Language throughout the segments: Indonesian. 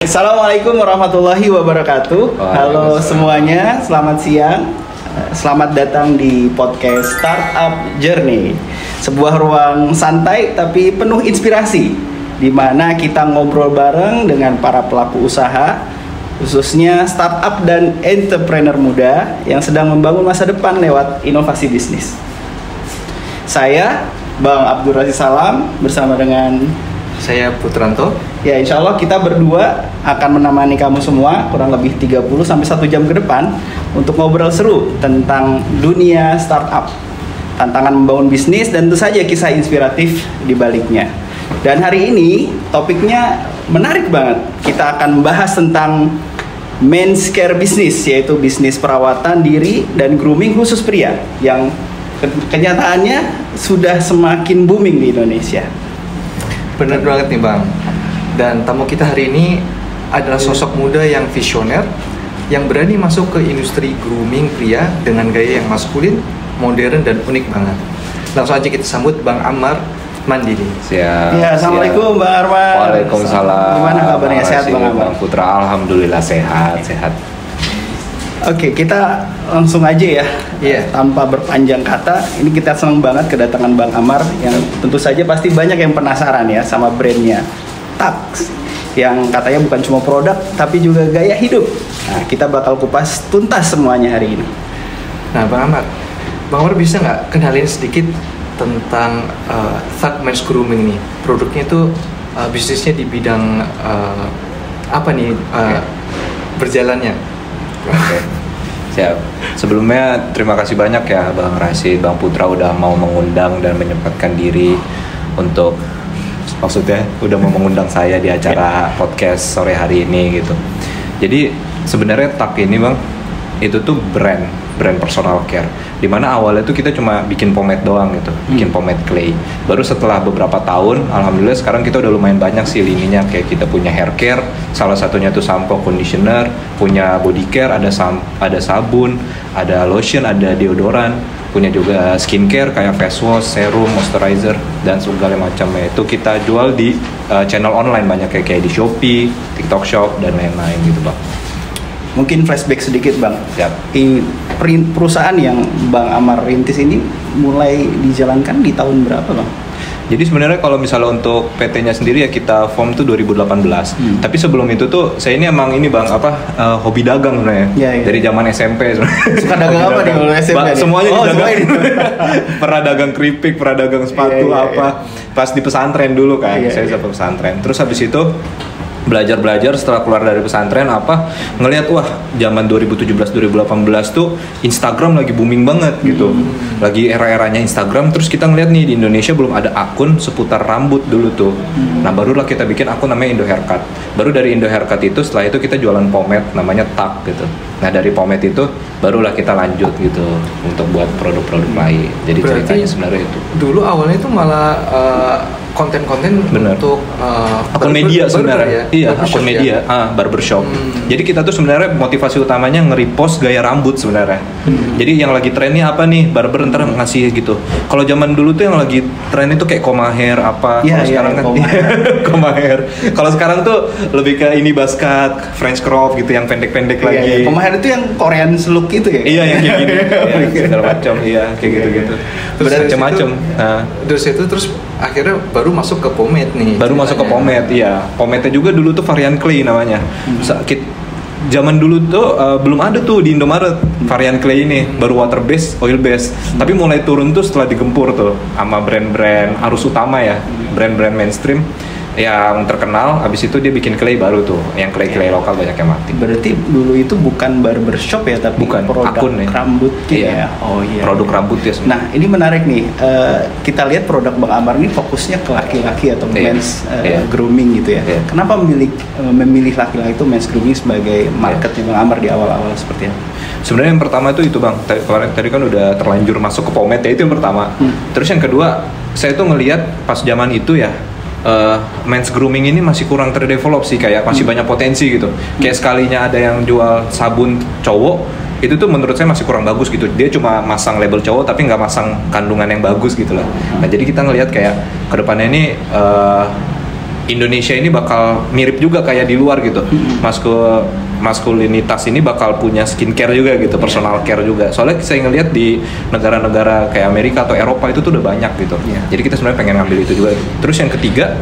Assalamualaikum warahmatullahi wabarakatuh. Halo semuanya, selamat siang. Selamat datang di podcast Startup Journey. Sebuah ruang santai tapi penuh inspirasi, di mana kita ngobrol bareng dengan para pelaku usaha, khususnya startup dan entrepreneur muda yang sedang membangun masa depan lewat inovasi bisnis. Saya Bang Abdul Razi Salam bersama dengan saya Putranto. Ya, insya Allah kita berdua akan menemani kamu semua kurang lebih 30 sampai 1 jam ke depan untuk ngobrol seru tentang dunia startup, tantangan membangun bisnis, dan tentu saja kisah inspiratif di baliknya. Dan hari ini topiknya menarik banget. Kita akan membahas tentang men's care business, yaitu bisnis perawatan diri dan grooming khusus pria yang kenyataannya sudah semakin booming di Indonesia. Benar banget nih Bang. Dan tamu kita hari ini adalah sosok muda yang visioner, yang berani masuk ke industri grooming pria dengan gaya yang maskulin, modern, dan unik banget. Langsung aja kita sambut Bang Ammar Mandini. Siap. Ya, assalamualaikum Bang Arman. Waalaikumsalam. Gimana kabarnya? Sehat Bang Arman? Bang Putra, alhamdulillah sehat. Oke, kita langsung aja ya. Iya. Tanpa berpanjang kata, ini kita senang banget kedatangan Bang Ammar yang tentu saja pasti banyak yang penasaran ya sama brandnya Tax, yang katanya bukan cuma produk tapi juga gaya hidup. Nah, kita bakal kupas tuntas semuanya hari ini. Nah Bang Ammar bisa nggak kenalin sedikit tentang Tax Men's Grooming nih? Produknya itu bisnisnya di bidang apa nih berjalannya? Oke. Siap. Sebelumnya terima kasih banyak ya Bang Rasid, Bang Putra udah mau mengundang dan menyempatkan diri untuk, maksudnya udah mau mengundang saya di acara podcast sore hari ini gitu. Jadi sebenarnya Tak ini Bang, itu tuh brand personal care, dimana awalnya tuh kita cuma bikin pomade doang gitu, bikin pomade clay. Baru setelah beberapa tahun, alhamdulillah sekarang kita udah lumayan banyak sih lininya. Kayak kita punya hair care, salah satunya tuh sampo, conditioner, punya body care, ada sabun, ada lotion, ada deodoran, punya juga skincare kayak face wash, serum, moisturizer, dan segala macamnya. Itu kita jual di channel online banyak kayak di Shopee, TikTok Shop, dan lain-lain gitu Bang. Mungkin flashback sedikit Bang. Siap. Perusahaan yang Bang Ammar rintis ini mulai dijalankan di tahun berapa Bang? Jadi sebenarnya kalau misalnya untuk PT-nya sendiri ya kita form tuh 2018. Tapi sebelum itu tuh saya ini emang ini Bang hobi dagang sebenarnya. Ya. Dari zaman SMP sebenarnya. Suka dagang apa nih kalau SMP? Semuanya didagang. Pernah dagang keripik, pernah dagang sepatu Pas di pesantren dulu kan. Saya sampai pesantren. Terus habis itu belajar setelah keluar dari pesantren ngelihat wah zaman 2017-2018 tuh Instagram lagi booming banget gitu. Lagi era-eranya Instagram, terus kita ngeliat nih di Indonesia belum ada akun seputar rambut dulu tuh. Nah barulah kita bikin akun namanya Indo Haircut. Baru dari Indo Haircut itu setelah itu kita jualan pomade namanya Tak gitu. Nah dari pomade itu barulah kita lanjut gitu untuk buat produk-produk lain. Jadi berarti ceritanya sebenarnya itu. Dulu awalnya itu malah konten-konten untuk akun media sebenarnya. Iya, akun media, barbershop. Jadi kita tuh sebenarnya motivasi utamanya nge-repost gaya rambut sebenarnya. Jadi yang lagi trennya apa nih, barber ntar ngasih gitu. Kalau zaman dulu tuh yang lagi tren itu kayak Koma Hair apa. Kalau sekarang kan Koma Hair. Kalau sekarang tuh lebih ke ini buzz cut, French crop gitu yang pendek-pendek lagi. Koma Hair itu yang Korean look itu ya? Iya, yang kayak gini. Segala macam, kayak gitu-gitu. Macam-macam. Terus itu akhirnya baru masuk ke pomade nih. Baru masuk ke pomade, iya. Pomade-nya juga dulu tuh varian clay namanya. Zaman dulu tuh belum ada tuh di Indomaret varian clay ini, baru water base, oil base. Tapi mulai turun tuh setelah digempur tuh sama brand-brand arus utama ya, brand-brand mainstream yang terkenal. Habis itu dia bikin clay baru tuh, yang clay lokal banyak yang mati. Berarti dulu itu bukan barbershop ya, tapi bukan, produk akun rambut ya. Produk rambut ya sebenarnya. Nah ini menarik nih, kita lihat produk Bang Ammar ini fokusnya ke laki-laki atau men's grooming gitu ya. Kenapa memilih laki-laki itu men's grooming sebagai marketnya Bang Ammar di awal-awal seperti apa? Sebenarnya yang pertama itu Bang, tadi kan udah terlanjur masuk ke pomade ya, itu yang pertama. Terus yang kedua, saya tuh ngelihat pas zaman itu ya, men's grooming ini masih kurang terdevelop sih, kayak masih banyak potensi gitu. Kayak sekalinya ada yang jual sabun cowok, itu tuh menurut saya masih kurang bagus gitu. Dia cuma masang label cowok tapi nggak masang kandungan yang bagus gitu lah. Nah jadi kita ngelihat kayak kedepannya ini Indonesia ini bakal mirip juga kayak di luar gitu. Maskulinitas ini bakal punya skincare juga gitu, personal care juga. Soalnya saya ngelihat di negara-negara kayak Amerika atau Eropa itu tuh udah banyak gitu. Jadi kita sebenarnya pengen ngambil itu juga. Terus yang ketiga,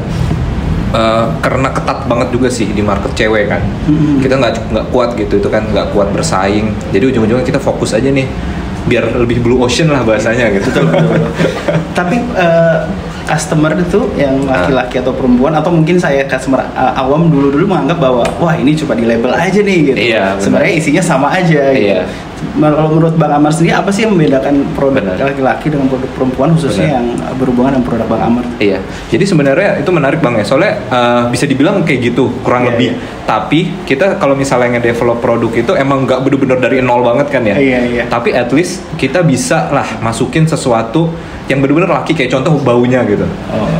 karena ketat banget juga sih di market cewek kan. Kita nggak kuat gitu, itu kan nggak kuat bersaing. Jadi ujung-ujungnya kita fokus aja nih, biar lebih blue ocean lah bahasanya gitu. Betul. Tapi customer itu yang laki-laki atau perempuan, atau mungkin saya customer awam dulu menganggap bahwa wah ini cuma di label aja nih gitu. Iya, sebenarnya isinya sama aja gitu. Iya. Kalau menurut Bang Amar sendiri, apa sih yang membedakan produk laki-laki dengan produk perempuan, khususnya yang berhubungan dengan produk Bang Amar? Iya, jadi sebenarnya itu menarik Bang ya, soalnya bisa dibilang kayak gitu kurang lebih. Tapi kita kalau misalnya nge-develop produk itu emang nggak bener-bener dari nol banget kan ya. Iya. Tapi at least kita bisa lah masukin sesuatu yang bener-bener laki, kayak contoh baunya gitu.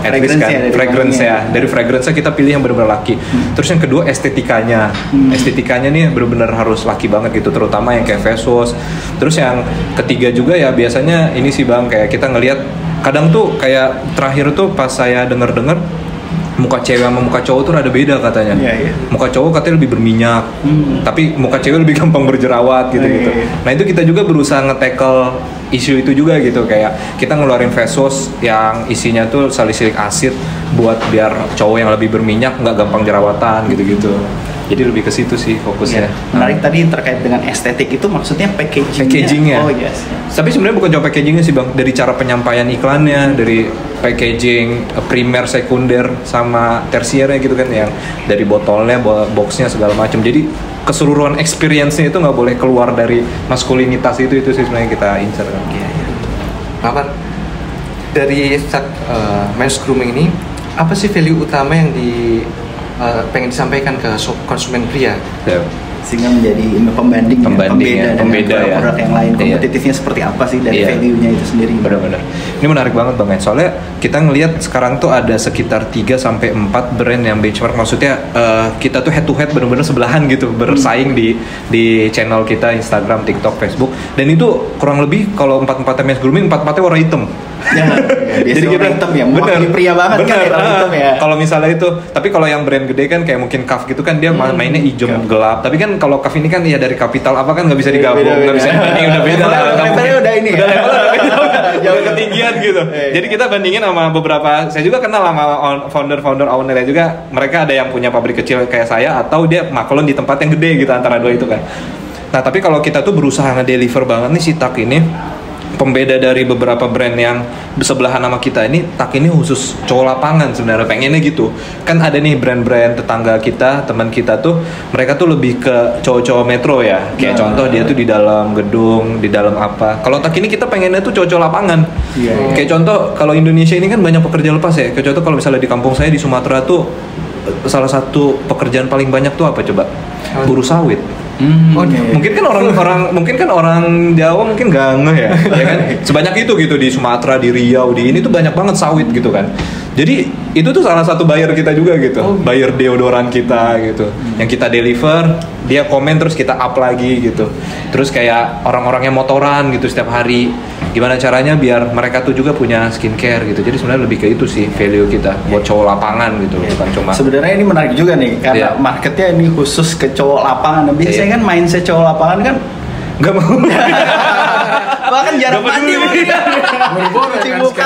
At least kan, dari fragrance kita pilih yang bener-bener laki. Terus yang kedua estetikanya. Estetikanya nih bener-bener harus laki banget gitu, terutama yang kayak face wash. Terus yang ketiga juga ya biasanya ini sih Bang, kayak kita ngelihat kadang tuh kayak terakhir tuh pas saya denger muka cewek sama muka cowok tuh ada beda katanya. Muka cowok katanya lebih berminyak, tapi muka cewek lebih gampang berjerawat gitu. Nah itu kita juga berusaha nge-tackle isu itu juga gitu, kayak kita ngeluarin face wash yang isinya tuh salicylic acid buat biar cowok yang lebih berminyak nggak gampang jerawatan gitu. Jadi lebih ke situ sih fokusnya. Menarik tadi terkait dengan estetik itu, maksudnya packagingnya. Oh yes. Tapi sebenarnya bukan cuma packagingnya sih Bang, dari cara penyampaian iklannya, dari packaging primer, sekunder, sama tersiernya gitu kan, yang dari botolnya, boxnya segala macam. Jadi keseluruhan experience-nya itu nggak boleh keluar dari maskulinitas itu sih sebenarnya kita incar kan. Bapak, dari men's grooming ini apa sih value utama yang pengen disampaikan ke konsumen pria? Sehingga menjadi pembanding ya, pembeda dengan produk yang lain, kompetitifnya seperti apa sih dari value-nya itu sendiri. Benar-benar. Ini menarik banget Bang. Soalnya kita ngelihat sekarang tuh ada sekitar 3-4 brand yang benchmark, maksudnya kita tuh head to head benar-benar sebelahan gitu, bersaing di channel kita Instagram, TikTok, Facebook. Dan itu kurang lebih kalau 4-4 men's grooming, 4-4-nya warna hitam. Jadi kita hitam ya, mewakili pria banget kan hitam ya. Kalau misalnya itu, tapi kalau yang brand gede kan kayak mungkin Kaf gitu kan dia mainnya hijau gelap. Tapi kan kalau Kaf ini kan ya dari kapital apa kan nggak bisa digabung, nggak bisa dibanding, udah beda lah. Levelnya udah ini. Udah jauh ketinggian gitu. Jadi kita bandingin sama beberapa, saya juga kenal sama founder ownernya juga. Mereka ada yang punya pabrik kecil kayak saya, atau dia maklun di tempat yang gede gitu, antara dua itu kan. Nah tapi kalau kita tuh berusaha nge-deliver banget nih si Tak ini. Pembeda dari beberapa brand yang bersebelahan sama kita ini, Tak ini khusus cowok lapangan sebenarnya, pengennya gitu. Kan ada nih brand-brand tetangga kita, teman kita tuh, mereka tuh lebih ke cowok-cowok metro ya. Kayak contoh dia tuh di dalam gedung, di dalam apa. Kalau Tak ini kita pengennya tuh cowok-cowok lapangan. Kayak contoh kalau Indonesia ini kan banyak pekerja lepas ya. Kayak contoh kalau misalnya di kampung saya di Sumatera tuh, salah satu pekerjaan paling banyak tuh apa coba? Buruh sawit. Mungkin kan orang Jawa mungkin nggak ngeh ya kan? Sebanyak itu gitu di Sumatera, di Riau, di ini tuh banyak banget sawit gitu kan. Jadi itu tuh salah satu buyer kita juga gitu, buyer deodoran kita gitu, yang kita deliver, dia komen terus kita up lagi gitu. Terus kayak orang-orangnya motoran gitu setiap hari, gimana caranya biar mereka tuh juga punya skincare gitu. Jadi sebenarnya lebih ke itu sih value kita buat cowok lapangan gitu, bukan cuma. Sebenarnya ini menarik juga nih karena marketnya ini khusus ke cowok lapangan. Biasanya kan mindset cowok lapangan kan nggak mau. Bahkan jarak mandi cuci muka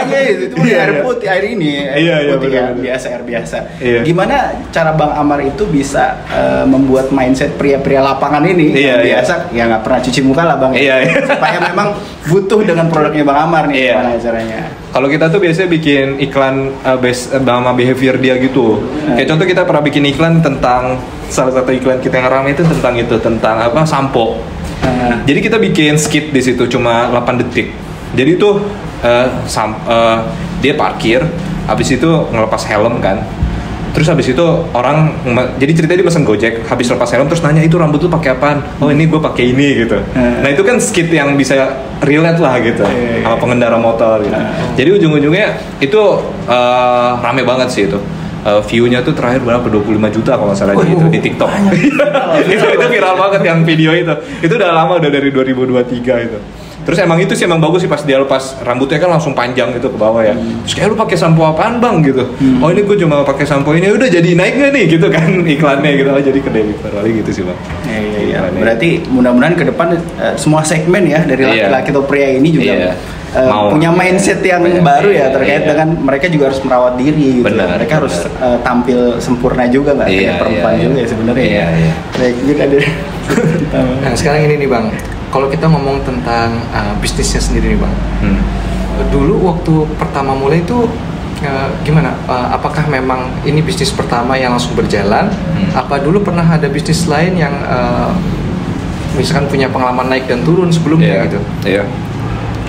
aja itu air putih, air ini putih ya, air biasa. Gimana cara Bang Amar itu bisa membuat mindset pria-pria lapangan ini yang biasa ya nggak pernah cuci muka lah Bang, supaya memang butuh dengan produknya Bang Amar nih, gimana caranya? Kalau kita tuh biasanya bikin iklan based sama behavior dia gitu. Kayak contoh kita pernah bikin iklan tentang, salah satu iklan kita yang ramai itu tentang apa, sampo. Jadi kita bikin skit di situ cuma 8 detik. Jadi tuh dia parkir, habis itu ngelepas helm kan. Terus habis itu orang, jadi ceritanya dia pesen Gojek, habis lepas helm terus nanya, itu rambut lu pakai apaan? Oh ini gue pakai ini gitu. Nah itu kan skit yang bisa relate lah gitu sama pengendara motor gitu. Jadi ujung-ujungnya itu rame banget sih itu. View-nya tuh terakhir berapa? 25 juta kalau nggak salah di TikTok. itu viral banget yang video itu. Itu udah lama, udah dari 2023 itu. Terus emang itu sih emang bagus sih pas dia lepas rambutnya kan langsung panjang gitu ke bawah ya. Terus kayak lu pakai sampo apaan bang gitu? Oh ini gue cuma pakai sampo ini, udah jadi naik nggak nih gitu kan iklannya gitu. Oh jadi ke deliver gitu sih bang. Iya. Berarti mudah-mudahan ke depan semua segmen ya dari laki-laki atau pria ini juga punya mindset yang baru ya terkait dengan mereka juga harus merawat diri gitu. Benar, mereka harus tampil sempurna juga nggak kayak perempuan juga ya sebenarnya. Baik, juga ada. Nah sekarang ini nih bang, kalau kita ngomong tentang bisnisnya sendiri nih bang, dulu waktu pertama mulai itu gimana? Apakah memang ini bisnis pertama yang langsung berjalan? Apa dulu pernah ada bisnis lain yang misalkan punya pengalaman naik dan turun sebelumnya gitu? Iya.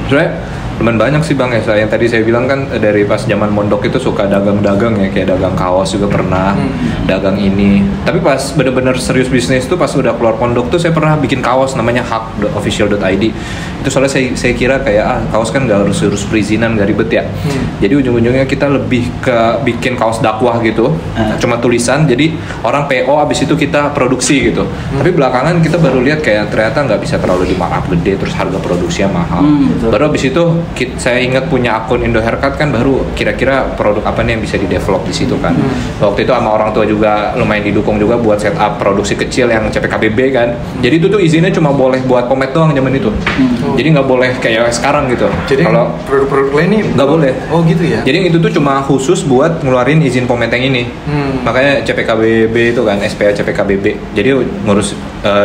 Sebenarnya lumayan banyak sih bang ya, yang tadi saya bilang kan dari pas zaman mondok itu suka dagang-dagang ya, kayak dagang kaos juga pernah, dagang ini. Tapi pas bener-bener serius bisnis tuh pas udah keluar pondok tuh saya pernah bikin kaos namanya hak.official.id. Itu soalnya saya kira kayak kaos kan gak harus perizinan, gak ribet ya. Jadi ujung-ujungnya kita lebih ke bikin kaos dakwah gitu, cuma tulisan. Jadi orang PO abis itu kita produksi gitu. Tapi belakangan kita baru lihat kayak ternyata nggak bisa terlalu di markup gede, terus harga produksinya mahal. Baru abis itu saya ingat punya akun Indo Haircut kan, baru kira-kira produk apa nih yang bisa di-develop di situ kan. Waktu itu sama orang tua juga lumayan didukung juga buat setup produksi kecil yang CPKBB kan. Jadi itu tuh izinnya cuma boleh buat pomade doang zaman itu. Jadi nggak boleh kayak sekarang gitu. Jadi kalau produk-produk lain ini nggak boleh. Oh gitu ya. Jadi itu tuh cuma khusus buat ngeluarin izin pomade yang ini. Makanya CPKBB itu kan, SPA CPKBB. Jadi ngurus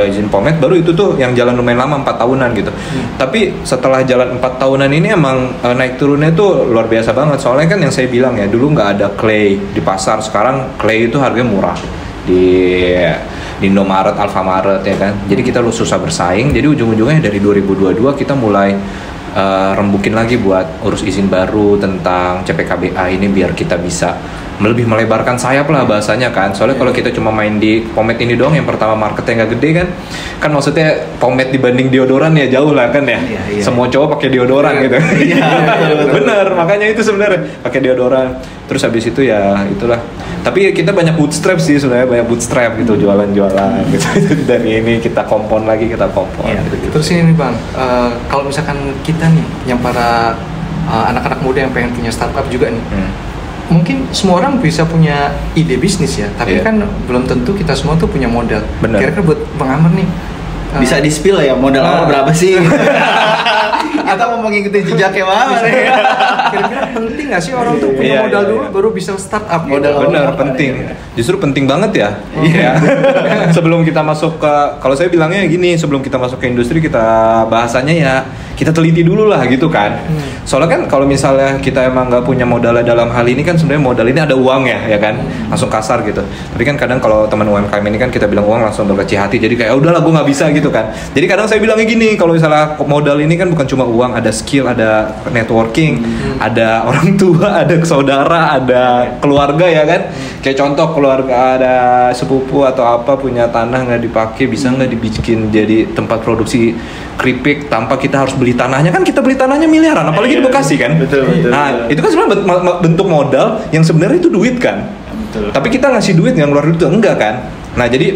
izin pomade baru itu tuh yang jalan lumayan lama 4 tahunan gitu. Tapi setelah jalan 4 tahunan ini emang naik turunnya tuh luar biasa banget. Soalnya kan yang saya bilang ya, dulu nggak ada clay di pasar. Sekarang clay itu harganya murah di Indomaret, Alfamaret ya kan. Jadi kita susah bersaing. Jadi ujung-ujungnya dari 2022 kita mulai rembukin lagi buat urus izin baru tentang CPKBA ini biar kita bisa lebih melebarkan sayap lah bahasanya kan. Soalnya kalau kita cuma main di pomade ini doang, yang pertama marketnya nggak gede kan maksudnya pomade dibanding deodoran ya jauh lah kan ya. Semua cowok pakai deodoran gitu. Bener, makanya itu sebenarnya pakai deodoran. Terus habis itu ya itulah. Tapi kita banyak bootstrap sih sebenarnya, banyak bootstrap gitu, jualan-jualan gitu. Dari ini kita kompon lagi, kita kompon. Terus ini bang, kalau misalkan kita nih yang para anak-anak muda yang pengen punya startup juga nih, mungkin semua orang bisa punya ide bisnis ya, tapi kan belum tentu kita semua tuh punya modal. Kira-kira buat Bang Amar nih, bisa di-spill ya modal awal berapa sih? Kita mau mengikuti jejaknya mana? Kira-kira penting nggak sih orang tuh punya modal dulu baru bisa startup? Bener, penting. Justru penting banget ya. Sebelum kita masuk ke, kalau saya bilangnya gini, sebelum kita masuk ke industri kita bahasanya ya kita teliti dulu lah gitu kan. Soalnya kan kalau misalnya kita emang nggak punya modalnya dalam hal ini kan sebenarnya modal ini ada uang ya kan, langsung kasar gitu. Tapi kan kadang kalau teman UMKM ini kan kita bilang uang langsung berkecil hati, jadi kayak udahlah gue nggak bisa gitu kan. Jadi kadang saya bilangnya gini, kalau misalnya modal ini kan bukan cuma uang, ada skill, ada networking, ada orang tua, ada saudara, ada keluarga ya kan. Kayak contoh keluarga ada sepupu atau apa punya tanah nggak dipakai, bisa nggak dibikin jadi tempat produksi keripik tanpa kita harus beli tanahnya. Kan kita beli tanahnya miliaran, apalagi di Bekasi kan. Betul. Nah itu kan sebenarnya bentuk modal yang sebenarnya itu duit kan. Tapi kita ngasih duit yang keluar duit itu enggak kan. Nah jadi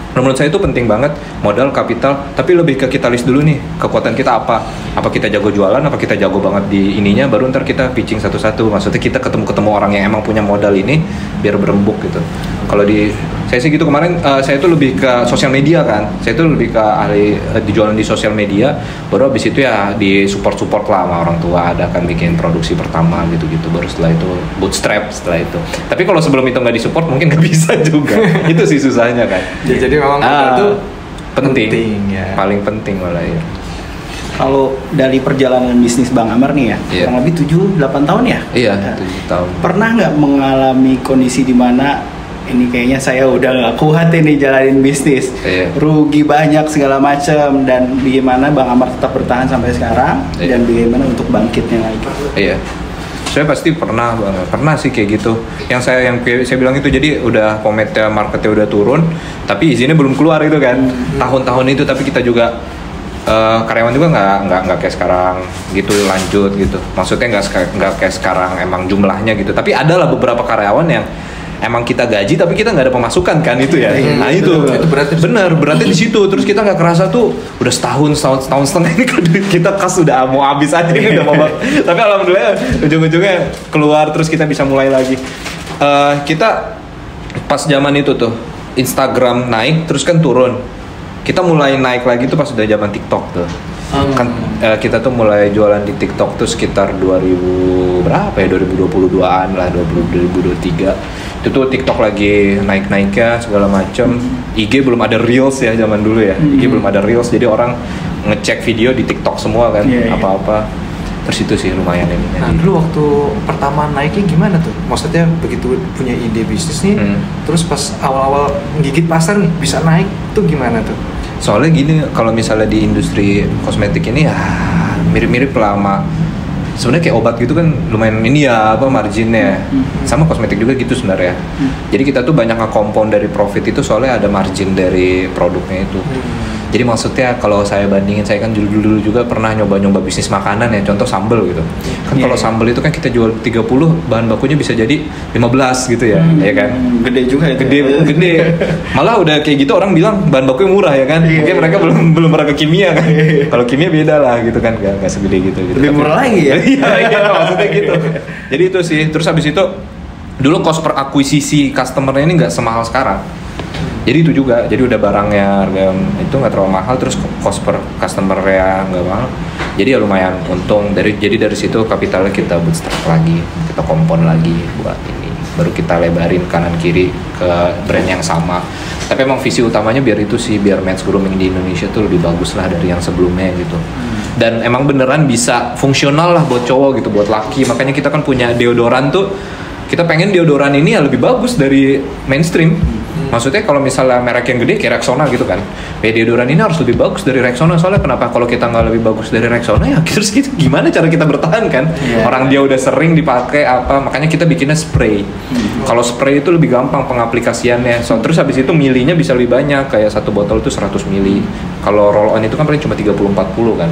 menurut saya itu penting banget modal, kapital, tapi lebih ke kita list dulu nih kekuatan kita apa kita jago jualan, apa kita jago banget di ininya, baru ntar kita pitching satu-satu. Maksudnya kita ketemu orang yang emang punya modal ini biar berembuk gitu. Kalau di saya sih gitu, kemarin saya itu lebih ke sosial media kan, saya itu lebih ke ahli dijualan di sosial media, baru habis itu ya di support lah sama orang tua, ada kan bikin produksi pertama gitu-gitu, baru setelah itu bootstrap setelah itu. Tapi kalau sebelum itu nggak disupport mungkin nggak bisa juga. Itu sih susahnya kan. Jadi memang itu penting ya. Paling penting malah ya. Kalau dari perjalanan bisnis Bang Amar nih ya, kurang lebih 7-8 tahun ya? Iya, 7 tahun. Pernah nggak mengalami kondisi di mana ini kayaknya saya udah nggak kuat ini jalanin bisnis, rugi banyak segala macam, dan bagaimana Bang Amar tetap bertahan sampai sekarang, dan bagaimana untuk bangkitnya lagi? Saya pasti pernah sih kayak gitu. Yang saya bilang itu, jadi udah pomade marketnya udah turun, tapi izinnya belum keluar gitu kan. Tahun-tahun itu, tapi kita juga karyawan juga nggak kayak sekarang gitu lanjut gitu. Maksudnya nggak kayak sekarang emang jumlahnya gitu. Tapi adalah beberapa karyawan yang emang kita gaji tapi kita nggak ada pemasukan kan itu ya. Iya, Nah itu beratnya. bener beratnya di situ. Terus kita nggak kerasa tuh udah setahun setengah ini kan kita kas udah mau habis aja ini udah mau. Tapi alhamdulillah ujung-ujungnya keluar terus kita bisa mulai lagi. Kita pas zaman itu tuh Instagram naik terus kan turun. Kita mulai naik lagi tuh pas udah zaman TikTok tuh. Kan kita tuh mulai jualan di TikTok tuh sekitar 2000 berapa ya 2022an lah 2023 itu tuh TikTok lagi naik-naiknya segala macam. IG belum ada Reels ya zaman dulu ya. IG belum ada Reels jadi orang ngecek video di TikTok semua kan apa-apa. Terus itu sih lumayan ini. Nah dulu waktu pertama naiknya gimana tuh? Maksudnya begitu punya ide bisnis nih, terus pas awal-awal gigit pasar nih bisa naik tuh gimana tuh? Soalnya gini, kalau misalnya di industri kosmetik ini ya mirip-mirip lah sama sebenarnya kayak obat gitu kan lumayan ini ya apa marginnya sama kosmetik juga gitu sebenarnya. Jadi kita tuh banyak nge-compound dari profit itu soalnya ada margin dari produknya itu. Jadi maksudnya kalau saya bandingin, saya kan dulu juga pernah nyoba-nyoba bisnis makanan ya, contoh sambal gitu. Kan kalau sambal itu kan kita jual 30, bahan bakunya bisa jadi 15 gitu ya, ya kan? Gede juga itu. Gede. Malah udah kayak gitu orang bilang bahan bakunya murah ya kan? Mungkin mereka belum pernah ke kimia kan? Kalau kimia beda lah gitu kan, nggak segede gitu. Lebih murah lagi ya? Iya maksudnya gitu. Jadi itu sih. Terus habis itu dulu cost per akuisisi customernya ini nggak semahal sekarang. Jadi itu juga, jadi udah barangnya harga itu nggak terlalu mahal, terus cost per customer ya nggak mahal. Jadi ya lumayan untung. Jadi dari situ kapitalnya kita bootstrap lagi, kita kompon lagi buat ini. Baru kita lebarin kanan kiri ke brand yang sama. Tapi emang visi utamanya biar itu sih, biar men's grooming di Indonesia tuh lebih bagus lah dari yang sebelumnya gitu. Dan emang beneran bisa fungsional lah buat cowok gitu, buat laki. Makanya kita kan punya deodoran tuh, kita pengen deodoran ini ya lebih bagus dari mainstream. Maksudnya kalau misalnya merek yang gede kayak Rexona gitu kan, deodoran ini harus lebih bagus dari Rexona. Soalnya kenapa kalau kita nggak lebih bagus dari Rexona ya terus gitu gimana cara kita bertahan kan? Orang dia udah sering dipakai apa, makanya kita bikinnya spray. Kalau spray itu lebih gampang pengaplikasiannya. Terus habis itu milinya bisa lebih banyak, kayak satu botol itu 100 mili. Kalau roll on itu kan paling cuma 30-40 kan.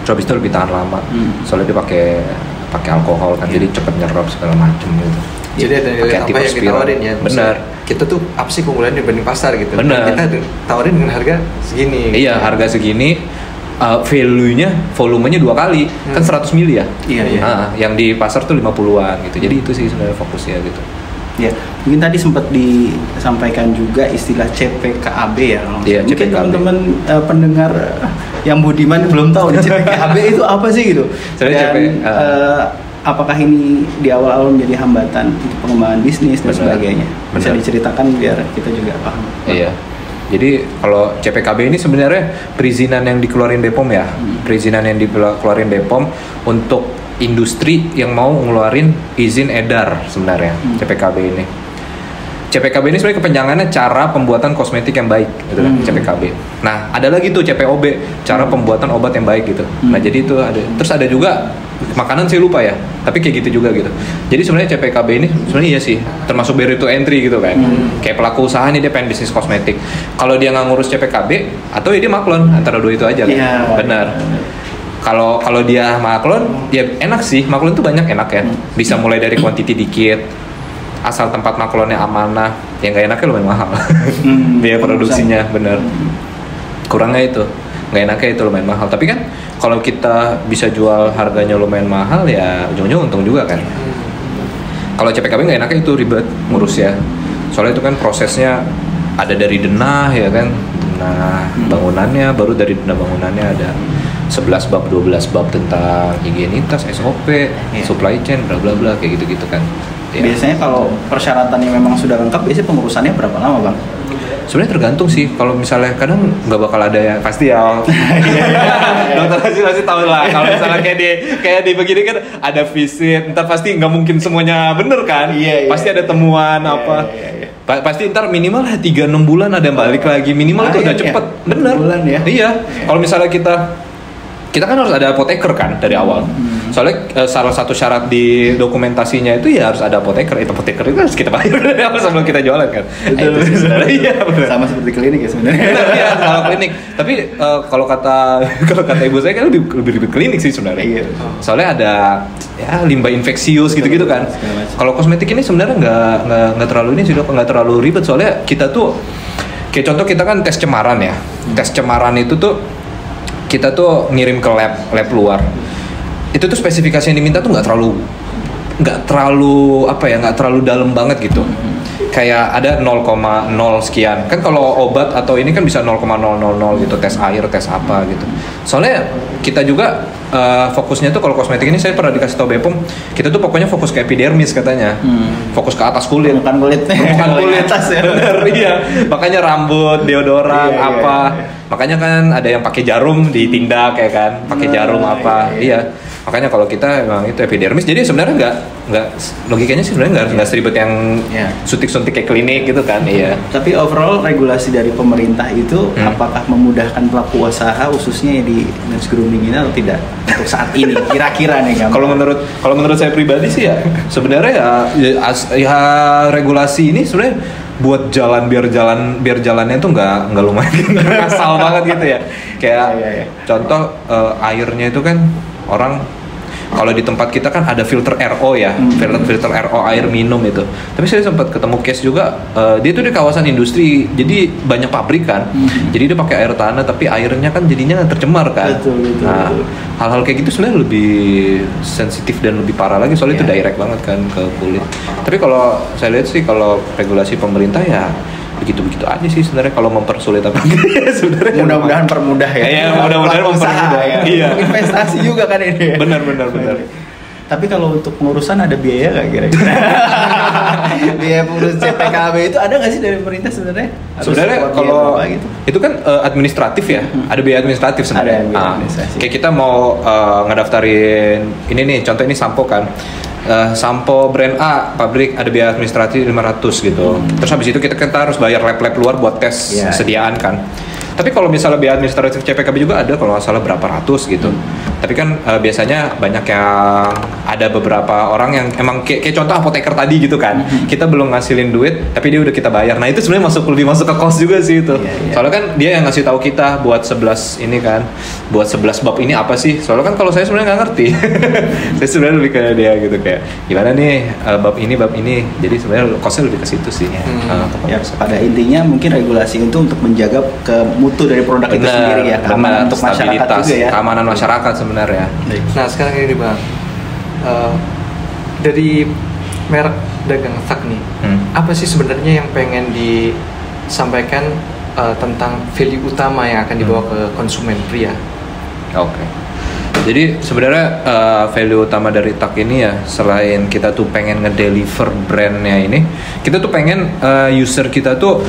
Terus habis itu lebih tahan lama. Soalnya dia pakai alkohol kan, jadi cepet nyerap segala macam gitu. Jadi ada nilai apa yang ditawarin ya? Benar. Kita tuh apa sih keunggulannya dibanding pasar gitu? Benar. Kita tawarin dengan harga segini. Iya, harga segini. Value-nya, volumenya 2 kali. Kan 100 mili ya? Iya. Nah, yang di pasar tuh 50-an gitu. Jadi itu sih sebenarnya fokusnya gitu. Ya, mungkin tadi sempat disampaikan juga istilah CPKAB ya. Iya, mungkin CPKAB. teman-teman pendengar yang budiman belum tahu nih CPKAB itu apa sih gitu. Dan apakah ini di awal-awal menjadi hambatan untuk pengembangan bisnis dan sebagainya? Bisa diceritakan biar kita juga paham. Iya. Jadi kalau CPKB ini sebenarnya perizinan yang dikeluarin BPOM ya. Perizinan yang dikeluarin BPOM untuk industri yang mau ngeluarin izin edar sebenarnya. CPKB ini. CPKB ini sebenarnya kepanjangannya cara pembuatan kosmetik yang baik gitu kan, CPKB. Nah, ada lagi tuh CPOB, cara pembuatan obat yang baik gitu. Nah, jadi itu ada. Terus ada juga makanan saya lupa ya, tapi kayak gitu juga gitu. Jadi sebenarnya CPKB ini sebenarnya iya sih, termasuk barrier to entry gitu kan. Kayak pelaku usaha nih dia pengen bisnis kosmetik. Kalau dia nggak ngurus CPKB atau ya dia maklon, antara dua itu aja kan. Iya. Benar. Kalau dia maklon, ya enak sih. Maklon tuh banyak enak ya. Bisa mulai dari quantity dikit, asal tempat maklonnya amanah. Yang nggak enaknya lumayan mahal. Biaya produksinya bener. Kurangnya itu, nggak enaknya itu lumayan mahal. Tapi kan kalau kita bisa jual harganya lumayan mahal ya ujung-ujung untung juga kan. Kalau CPKB nggak enaknya itu ribet ngurusnya. Soalnya itu kan prosesnya ada dari denah ya kan, denah bangunannya, baru dari denah bangunannya ada 11 bab, 12 bab tentang higienitas, SOP, supply chain, bla bla bla kayak gitu-gitu kan. Ya. Biasanya kalau persyaratannya memang sudah lengkap, biasanya pengurusannya berapa lama, Bang? Sebenarnya tergantung sih. Kalau misalnya kadang nggak bakal ada ya pasti ya. Dokter pasti tahu lah. Kalau misalnya kayak di begini kan ada visit, ntar pasti nggak mungkin semuanya bener kan. Pasti ada temuan apa. Pasti ntar minimal 3-6 bulan ada yang balik lagi. Minimal itu udah cepet. Bener. Bulan ya. Iya. Kalau misalnya kita kan harus ada apoteker kan dari awal. Soalnya salah satu syarat di dokumentasinya itu ya harus ada apoteker. Apoteker itu harus kita bayar sebelum kita jualan kan. Betul. Itu sih sebenarnya. Iya, benar. Sama seperti klinik ya sebenarnya. Iya, sama klinik. Tapi kalau kata ibu saya kan lebih klinik sih sebenarnya. Iya. Soalnya ada ya limbah infeksius gitu-gitu kan. Kalau kosmetik ini sebenarnya nggak terlalu ini sih, Dok, nggak terlalu ribet. Soalnya kita tuh kayak contoh kita kan tes cemaran ya. Tes cemaran itu tuh kita tuh ngirim ke lab luar. Itu tuh spesifikasi yang diminta tuh nggak terlalu dalam banget gitu. Kayak ada 0,0 sekian. Kan kalau obat atau ini kan bisa 0,000 gitu, tes air, tes apa gitu. Soalnya kita juga fokusnya tuh kalau kosmetik ini saya pernah dikasih tau BPOM, kita tuh pokoknya fokus ke epidermis katanya. Fokus ke atas kulit. Bukan kulit. Bukan kulit atas ya. Benar, iya. Makanya rambut, deodoran, apa. Makanya kan ada yang pakai jarum ditindak ya kan, pakai jarum apa. Iya. Makanya kalau kita emang itu epidermis, jadi sebenarnya nggak logikanya sih sebenarnya nggak seribet yang suntik-suntik kayak klinik gitu kan. Iya. Tapi overall regulasi dari pemerintah itu apakah memudahkan pelaku usaha khususnya di men's grooming ini atau tidak untuk saat ini? Kira-kira nih kan? Kalau menurut saya pribadi sih ya sebenarnya ya regulasi ini sebenarnya buat biar jalannya tuh nggak lumayan ngasal banget gitu ya. Kayak contoh airnya itu kan orang kalau di tempat kita kan ada filter RO ya, filter RO air minum itu. Tapi saya sempat ketemu case juga, dia tuh di kawasan industri, jadi banyak pabrik kan. Jadi dia pakai air tanah, tapi airnya kan jadinya tercemar kan. Betul. Hal-hal kayak gitu sebenarnya lebih sensitif dan lebih parah lagi, soalnya itu direct banget kan ke kulit. Tapi kalau saya lihat sih kalau regulasi pemerintah ya begitu-begitu aja sih sebenarnya, kalau mempersulit apa sebenarnya mudah-mudahan permudah ya. Iya, mudah-mudahan mempermudah ya. Iya. Investasi juga kan ini. Benar. Tapi kalau untuk pengurusan ada biaya nggak kira-kira? Biaya pengurus CPKB itu ada nggak sih dari pemerintah sebenarnya? Sebenarnya kalau gitu? Itu kan administratif ya, ada biaya administratif sebenarnya. Ada biaya administrasi. Kayak kita mau ngedaftarin ini nih, contoh ini sampo kan. Sampo brand A pabrik ada biaya administratif 500 gitu. Terus habis itu kita harus bayar lab luar buat tes sediaan kan. Tapi kalau misalnya biaya administratif CPKB juga ada kalau nggak salah berapa ratus gitu. Tapi kan biasanya banyak yang ada beberapa orang yang emang kayak contoh apoteker tadi gitu kan. Kita belum ngasilin duit tapi dia udah kita bayar. Nah itu sebenarnya lebih masuk ke cost juga sih itu. Soalnya kan dia yang ngasih tahu kita buat 11 ini kan, buat 11 bab ini apa sih? Soalnya kan kalau saya sebenarnya nggak ngerti. Saya sebenarnya lebih ke dia gitu kayak gimana nih bab ini. Jadi sebenarnya costnya lebih ke situ sih. Ya, pada intinya mungkin regulasi itu untuk menjaga mutu dari produk itu sendiri ya, keamanan untuk masyarakat juga ya, keamanan masyarakat sebenarnya. Nah sekarang ini Bang, dari merek dagang Tak nih, apa sih sebenarnya yang pengen disampaikan tentang value utama yang akan dibawa ke konsumen pria? Oke. Jadi sebenarnya value utama dari Tak ini ya, selain kita tuh pengen ngedeliver brandnya ini, kita tuh pengen user kita tuh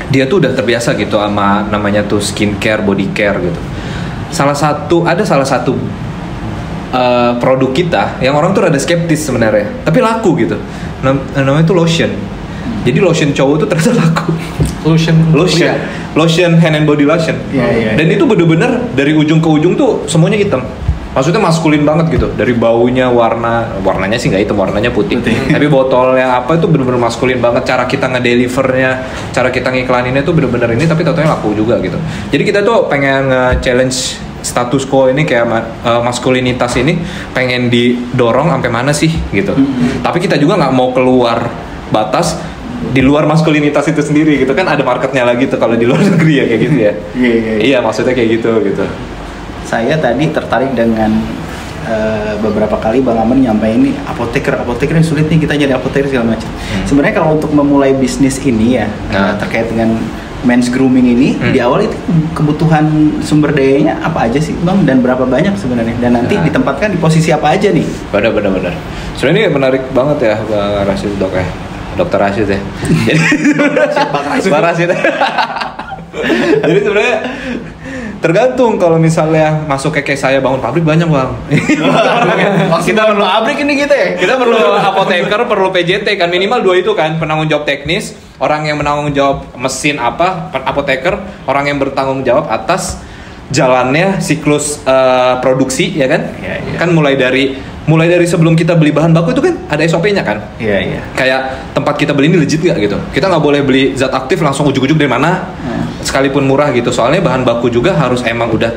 dia tuh udah terbiasa gitu sama namanya tuh skincare, body care gitu. Salah satu produk kita yang orang tuh rada skeptis sebenarnya, tapi laku gitu. Namanya tuh lotion. Jadi lotion cowok tuh ternyata laku. Lotion hand and body lotion. Dan itu bener-bener dari ujung ke ujung tuh semuanya hitam. Maksudnya maskulin banget gitu, dari baunya, warnanya sih nggak hitam, warnanya putih. Tapi botolnya apa itu bener-bener maskulin banget. Cara kita ngedelivernya, cara kita ngiklaninnya tuh bener-bener ini, tapi totalnya laku juga gitu. Jadi kita tuh pengen nge-challenge status quo ini kayak maskulinitas ini pengen didorong sampai mana sih gitu. Tapi kita juga nggak mau keluar batas di luar maskulinitas itu sendiri gitu kan, ada marketnya lagi tuh kalau di luar negeri ya kayak gitu ya. Iya maksudnya kayak gitu. Saya tadi tertarik dengan beberapa kali Bang Aman nyampein ini apoteker yang sulit nih, kita jadi apoteker segala macam. Sebenarnya kalau untuk memulai bisnis ini ya terkait dengan men's grooming ini, di awal itu kebutuhan sumber dayanya apa aja sih Bang, dan berapa banyak sebenarnya, dan nanti ditempatkan di posisi apa aja nih? Benar. Sebenarnya ini menarik banget ya Bang Rashid, Dokter Rashid ya. Jadi Bang Rashid. Jadi sebenarnya tergantung, kalau misalnya masuk kayak saya bangun pabrik banyak Bang. Kita perlu pabrik ini kita ya. Kita perlu apoteker, perlu PJT kan, minimal 2 itu kan, penanggung jawab teknis, orang yang menanggung jawab mesin apoteker, orang yang bertanggung jawab atas jalannya siklus produksi ya kan? Iya. Kan mulai dari sebelum kita beli bahan baku itu kan ada SOP-nya kan? Iya. Kayak tempat kita beli ini legit gak gitu? Kita nggak boleh beli zat aktif langsung ujuk-ujuk dari mana, sekalipun murah gitu. Soalnya bahan baku juga harus emang udah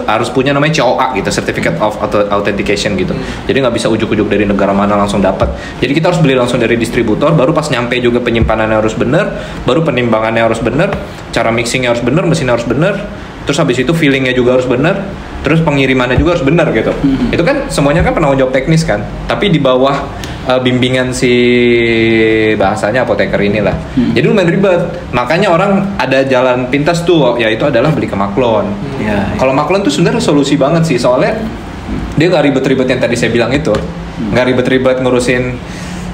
harus punya namanya COA gitu, Certificate of Authentication gitu. Jadi nggak bisa ujuk-ujuk dari negara mana langsung dapat. Jadi kita harus beli langsung dari distributor. Baru pas nyampe juga penyimpanannya harus bener, baru penimbangannya harus bener, cara mixingnya harus bener, mesinnya harus bener. Terus habis itu fillingnya juga harus bener, terus pengirimannya juga harus bener gitu. Itu kan semuanya kan penanggung jawab teknis kan. Tapi di bawah bimbingan si bahasanya apoteker inilah. Jadi lumayan ribet. Makanya orang ada jalan pintas tuh, yaitu adalah beli ke Maklon. Kalau Maklon tuh sebenarnya solusi banget sih, soalnya dia nggak ribet-ribet yang tadi saya bilang itu, nggak ribet-ribet ngurusin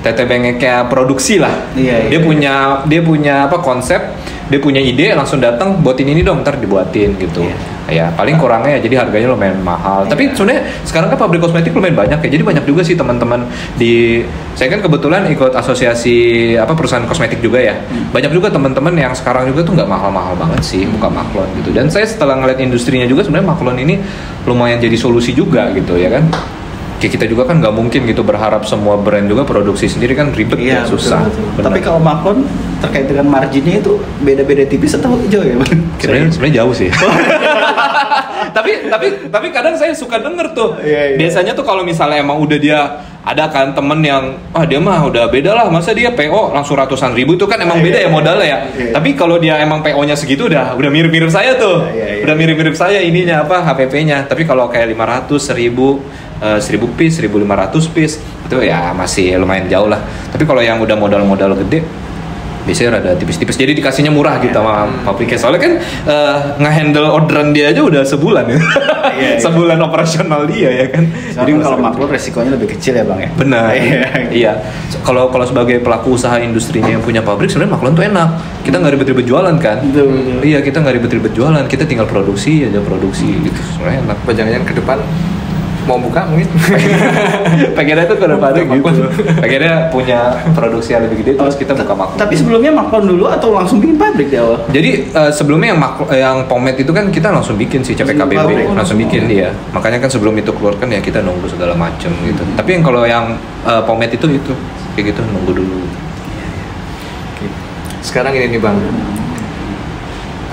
tete bengeknya produksi lah. Dia punya apa konsep, dia punya ide, langsung datang buatin ini dong, ntar dibuatin gitu. Ya paling kurangnya ya jadi harganya lumayan mahal. Tapi sebenarnya sekarang kan pabrik kosmetik lumayan banyak ya. Jadi banyak juga sih teman-teman saya kan kebetulan ikut asosiasi perusahaan kosmetik juga ya. Banyak juga teman-teman yang sekarang juga tuh nggak mahal-mahal banget sih buka Maklon gitu. Dan saya setelah ngeliat industrinya juga sebenarnya Maklon ini lumayan jadi solusi juga gitu ya kan. Kayak kita juga kan nggak mungkin gitu berharap semua brand juga produksi sendiri kan ribet ya, susah. Betul. Tapi kalau Maklon terkait dengan marginnya itu beda-beda tipis atau jauh ya Bang? Sebenarnya jauh sih. tapi kadang saya suka denger tuh. Biasanya tuh kalau misalnya emang udah dia ada kan temen yang dia mah udah beda lah, masa dia PO langsung ratusan ribu, itu kan emang beda ya modalnya ya. Tapi kalau dia emang PO-nya segitu udah mirip-mirip saya tuh. Udah mirip-mirip saya ininya HPP-nya. Tapi kalau kayak 500, 1000 piece, 1500 piece itu ya masih lumayan jauh lah. Tapi kalau yang udah modal gede biasanya rada tipis-tipis, jadi dikasihnya murah gitu sama pabriknya. Soalnya kan nge-handle orderan dia aja udah sebulan ya. Sebulan operasional dia ya kan. Jadi kalau Maklon resikonya lebih kecil ya Bang ya. Benar. Iya. Kalau sebagai pelaku usaha industrinya yang punya pabrik, sebenarnya Maklon tuh enak. Kita nggak ribet-ribet jualan kan. Betul. Iya, kita nggak ribet-ribet jualan. Kita tinggal produksi gitu. Sebenarnya enak. Jangan-jangan ke depan mau buka mungkin pengennya tuh ke depannya gitu, pengennya punya produksi yang lebih gede terus kita buka Maklon. Tapi sebelumnya Maklon dulu atau langsung bikin pabrik di awal? Jadi sebelumnya yang pomade itu kan kita langsung bikin sih, CPKBB langsung bikin dia. Makanya kan sebelum itu keluar kan ya kita nunggu segala macam gitu. Tapi yang kalau yang pomade itu kayak gitu nunggu dulu. Sekarang ini nih Bang,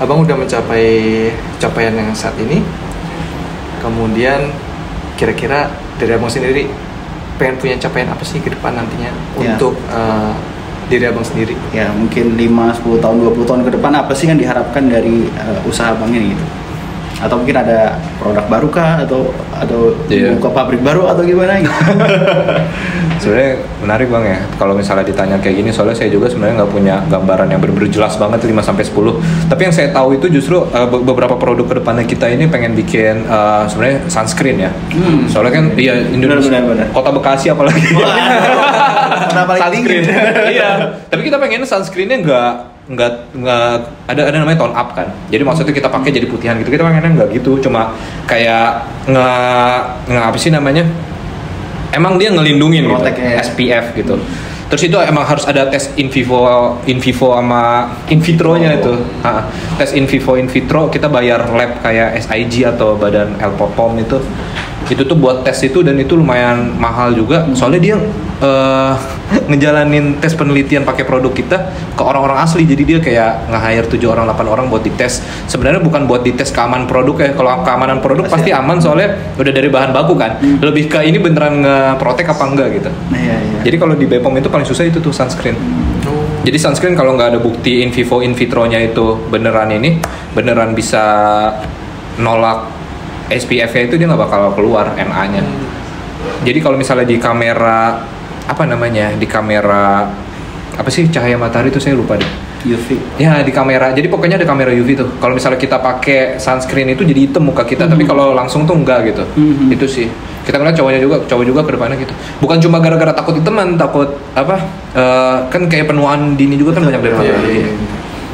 Abang udah mencapai capaian yang saat ini, kemudian kira-kira dari Abang sendiri pengen punya capaian apa sih ke depan nantinya untuk diri Abang sendiri? Ya mungkin 5, 10 tahun, 20 tahun ke depan apa sih yang diharapkan dari usaha Abang ini gitu? Atau mungkin ada produk baru kah atau buka pabrik baru atau gimana gitu? Sebenarnya menarik Bang ya kalau misalnya ditanya kayak gini, soalnya saya juga sebenarnya nggak punya gambaran yang benar-benar jelas banget 5-10. Tapi yang saya tahu itu justru beberapa produk kedepannya kita ini pengen bikin sebenarnya sunscreen ya. Soalnya kan Indonesia, benar. Kota Bekasi apalagi. Sunscreen. Iya. Tapi kita pengen sunscreennya nggak ada namanya tone up kan. Jadi maksudnya kita pakai jadi putihan gitu. Kita pengennya nggak gitu, cuma kayak apa sih namanya? Emang dia ngelindungin gitu, SPF gitu. Terus itu emang harus ada tes in vivo sama in vitronya itu. Tes in vitro kita bayar lab kayak SIG atau Badan POM itu tuh buat tes itu, dan itu lumayan mahal juga. Soalnya dia ngejalanin tes penelitian pakai produk kita ke orang-orang asli. Jadi dia kayak nge-hire 7 orang 8 orang buat dites. Sebenarnya bukan buat dites keamanan produk ya. Kalau keamanan produk pasti aman soalnya udah dari bahan baku kan. Lebih ke ini beneran nge-protect apa enggak gitu. Jadi kalau di BPOM itu paling susah itu tuh sunscreen. Jadi sunscreen kalau nggak ada bukti in vitronya itu beneran bisa nolak SPF-nya itu, dia nggak bakal keluar NA-nya. Jadi kalau misalnya di kamera apa sih cahaya matahari itu saya lupa deh. UV. Ya di kamera. Jadi pokoknya ada kamera UV tuh. Kalau misalnya kita pakai sunscreen itu jadi hitam muka kita, tapi kalau langsung tuh enggak gitu. Itu sih. Kita ngeliat cowok juga ke depannya gitu. Bukan cuma gara-gara takut hitaman, takut kan kayak penuaan dini juga kan banyak dari matahari.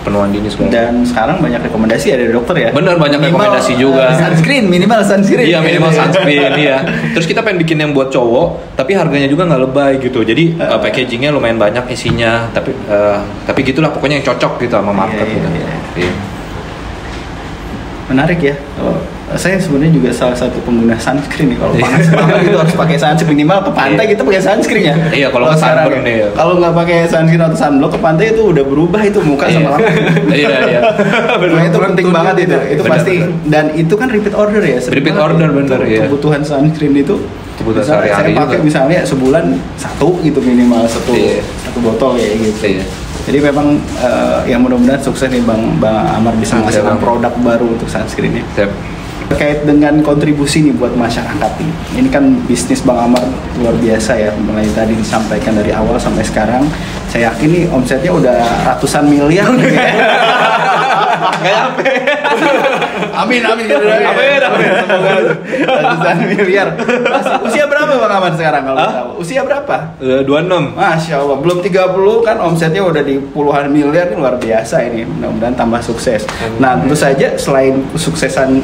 Penuaan dini sekarang. Dan sekarang banyak rekomendasi ya dari dokter ya. Bener, banyak rekomendasi juga. Minimal sunscreen. Iya, minimal sunscreen iya. Terus kita pengen bikin yang buat cowok, tapi harganya juga nggak lebay gitu. Jadi packagingnya lumayan banyak isinya, tapi gitulah pokoknya yang cocok gitu sama market gitu. Iya. Menarik ya. Saya sebenarnya juga salah satu pengguna sunscreen nih. Kalau panas banget itu harus pakai sunscreen, minimal ke pantai kita pakai sunscreen ya. Iya, kalau nggak sekarang sunburn ya. ya. Kalau nggak pakai sunscreen atau sunblock ke pantai itu udah berubah itu muka sama lambung. Iya. Nah, itu penting banget itu. Itu Benar, pasti. Dan itu kan repeat order ya. sering Repeat banget order, ya. benar, Untuk iya. Kebutuhan sunscreen itu. Kebutuhan Misalnya sehari-hari saya pakai juga. misalnya sebulan satu gitu minimal satu Iya. botol ya gitu. Iya. Jadi memang ya mudah-mudahan sukses nih Bang Amar bisa Iya, menghasilkan Bang. produk baru untuk sunscreen ini. Siap. Terkait dengan kontribusi nih buat masyarakat nih. Ini kan bisnis Bang Amar luar biasa ya, mulai tadi disampaikan dari awal sampai sekarang. Saya yakin nih omsetnya udah ratusan miliar nih ya. Nggak nyampe. Amin. Semoga ratusan miliar. Usia berapa Bang Amar sekarang kalau tahu? Usia berapa? 26. Masya Allah, belum 30 kan omsetnya udah di puluhan miliar, ini luar biasa ini. Mudah-mudahan tambah sukses. Nah, tentu saja selain kesuksesan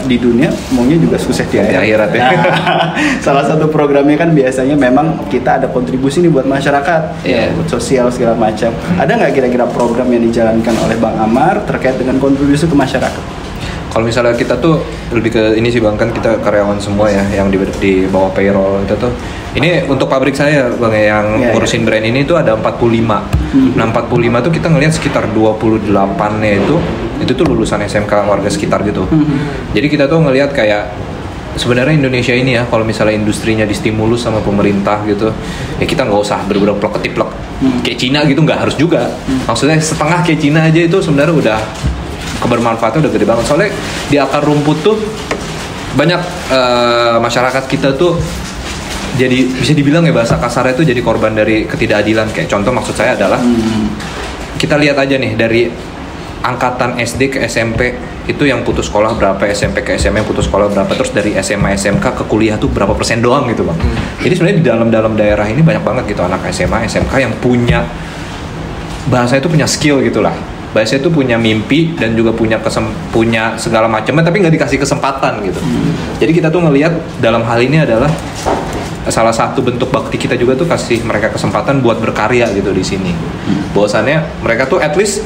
di dunia, maunya juga sukses di akhirat. ya. Nah, salah satu programnya kan biasanya memang kita ada kontribusi nih buat masyarakat, Iya. ya, buat sosial segala macam. Ada nggak kira-kira program yang dijalankan oleh Bang Amar terkait dengan kontribusi ke masyarakat? Kalau misalnya kita tuh lebih ke ini sih Bang, kan kita karyawan semua ya yang di bawah payroll itu tuh. Ini untuk pabrik saya Bang yang Iya, ngurusin brand ini tuh ada 45. Nah 45 tuh kita ngelihat sekitar 28-nya itu tuh lulusan SMK warga sekitar gitu. Jadi kita tuh ngelihat kayak sebenarnya Indonesia ini ya, kalau misalnya industrinya distimulus sama pemerintah gitu, ya kita nggak usah bener-bener plek-ketiplek kayak Cina gitu, nggak harus juga. Maksudnya setengah kayak Cina aja itu sebenarnya udah kebermanfaatnya udah gede banget. Soalnya di akar rumput tuh banyak masyarakat kita tuh jadi bisa dibilang ya bahasa kasarnya itu jadi korban dari ketidakadilan. Kayak contoh maksud saya adalah kita lihat aja nih dari angkatan SD ke SMP itu yang putus sekolah berapa, SMP ke SMA putus sekolah berapa, terus dari SMA SMK ke kuliah tuh berapa persen doang gitu Bang. Jadi sebenarnya di dalam daerah ini banyak banget gitu anak SMA SMK yang punya bahasa itu punya skill gitulah. Bahasa itu punya mimpi dan juga punya punya segala macamnya, tapi nggak dikasih kesempatan gitu. Jadi kita tuh ngelihat dalam hal ini adalah salah satu bentuk bakti kita juga tuh kasih mereka kesempatan buat berkarya gitu di sini. Bahwasannya mereka tuh at least,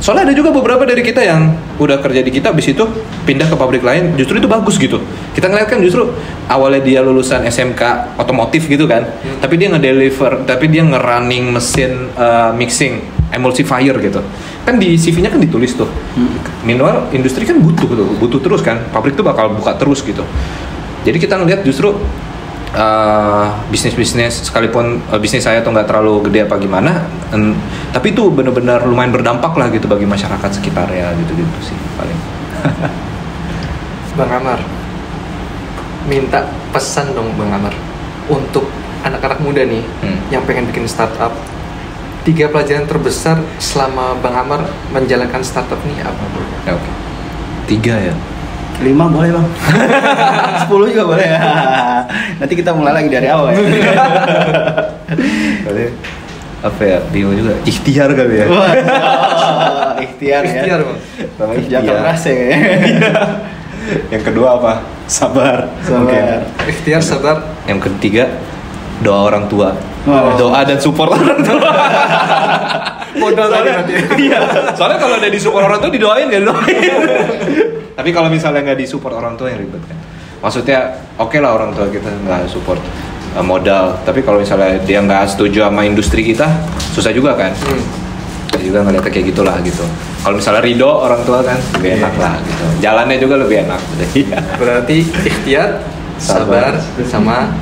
soalnya ada juga beberapa dari kita yang udah kerja di kita, abis itu pindah ke pabrik lain, justru itu bagus gitu. Kita ngeliat kan justru awalnya dia lulusan SMK otomotif gitu kan, tapi dia nge-deliver, tapi dia nge-running mesin mixing emulsifier gitu. Kan di CV-nya kan ditulis tuh. Minimal industri kan butuh terus kan. Pabrik tuh bakal buka terus gitu. Jadi kita ngeliat justru bisnis-bisnis sekalipun bisnis saya tuh nggak terlalu gede apa gimana, tapi itu benar-benar lumayan berdampak lah gitu bagi masyarakat sekitar ya gitu sih paling. Bang Amar, minta pesan dong Bang Amar untuk anak-anak muda nih yang pengen bikin startup. 3 pelajaran terbesar selama Bang Amar menjalankan startup nih apa bro? Ya, oke. 3 ya. 5 boleh Bang. 10 juga boleh ya. Nanti kita mulai lagi dari awal ya. Berarti apa ya? Bingung juga. Ikhtiar kali ya. Wah, ikhtiar ya. Ikhtiar Bang. Sama Kerja ikhtiar. keras ya kayaknya. Yang kedua apa? Sabar. Sabar. Ikhtiar, sabar. Yang ketiga doa orang tua. Oh. Doa dan support orang tua. Modal tadi nanti. Iya. Soalnya kalau udah disupport orang tua didoain ya didoain. Tapi kalau misalnya nggak disupport orang tua yang ribet kan. Maksudnya oke lah orang tua kita nggak support modal. Tapi kalau misalnya dia nggak setuju sama industri kita, susah juga kan. Kita juga ngeliatnya kayak gitulah gitu. Kalau misalnya ridho orang tua kan lebih enak lah gitu. Jalannya juga lebih enak. Berarti ikhtiar, sabar, sama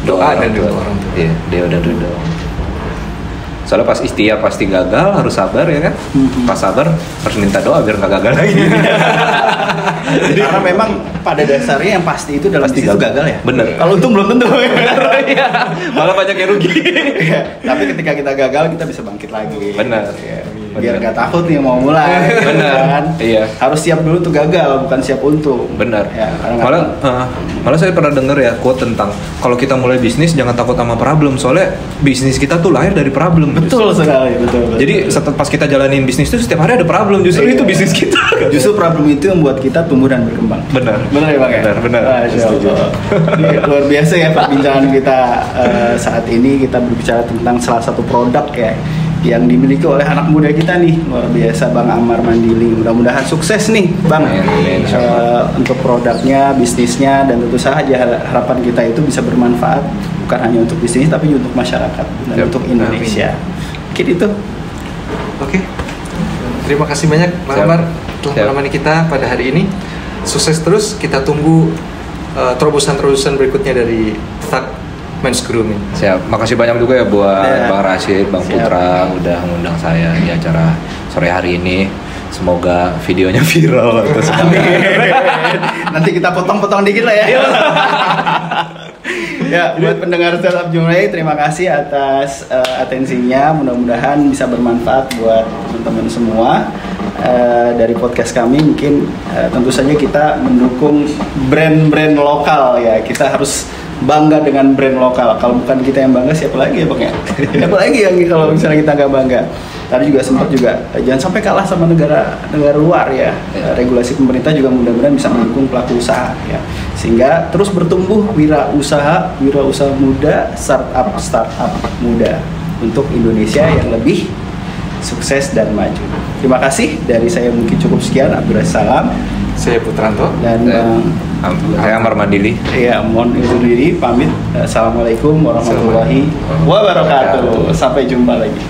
doa dan ridho orang tua. Iya, doa dan ridho. Soalnya pas ikhtiar pasti gagal, harus sabar ya kan. Pas sabar harus minta doa biar nggak gagal lagi. Karena memang pada dasarnya yang pasti itu dalam Pasti bisnis itu gagal. gagal ya. Bener. Kalau untung belum tentu. Iya. Malah banyak yang rugi. Iya. Tapi ketika kita gagal kita bisa bangkit lagi. Benar. Iya. Biar nggak takut nih mau mulai. Benar. Kan? Iya. Harus siap dulu tuh gagal, bukan siap untung. Benar. Ya, karena Malah saya pernah dengar ya quote tentang kalau kita mulai bisnis jangan takut sama problem. Soalnya bisnis kita tuh lahir dari problem. betul sekali, betul. Jadi setelah pas kita jalanin bisnis itu setiap hari ada problem. Justru Iya. itu bisnis kita. Justru problem itu yang membuat kita tumbuh dan berkembang. Benar. Benar ya Bang ya? Benar. Masya Allah. Ini luar biasa ya perbincangan kita saat ini. Kita berbicara tentang salah satu produk ya yang dimiliki oleh anak muda kita nih, luar biasa Bang Amar Mandili. Mudah-mudahan sukses nih Bang, untuk produknya, bisnisnya, dan tentu saja harapan kita itu bisa bermanfaat bukan hanya untuk bisnis tapi untuk masyarakat dan untuk Indonesia. Mungkin itu. Oke. Terima kasih banyak Bang Amar telah menemani kita pada hari ini. Sukses terus, kita tunggu terobosan-terobosan berikutnya dari Start Men's Grooming. Siap, makasih banyak juga ya buat Bang Rashid, Bang Putra udah mengundang saya di acara sore hari ini. Semoga videonya viral terus. Nanti kita potong-potong dikit lah ya. Ya, buat pendengar Startup Jumlai, terima kasih atas atensinya. Mudah-mudahan bisa bermanfaat buat teman-teman semua. Dari podcast kami mungkin tentu saja kita mendukung brand-brand lokal ya. Kita harus bangga dengan brand lokal. Kalau bukan kita yang bangga, siapa lagi ya Bang ya? Siapa lagi yang kalau misalnya kita nggak bangga? Tadi juga sempat juga jangan sampai kalah sama negara luar ya. Regulasi pemerintah juga mudah-mudahan bisa mendukung pelaku usaha ya. Sehingga terus bertumbuh wirausaha muda, startup muda untuk Indonesia yang lebih sukses dan maju. Terima kasih, dari saya mungkin cukup sekian. Abdurrahman, saya Putranto, dan saya Amar Mandili. Iya, mohon undur diri, pamit. Assalamualaikum warahmatullahi wabarakatuh. Sampai jumpa lagi.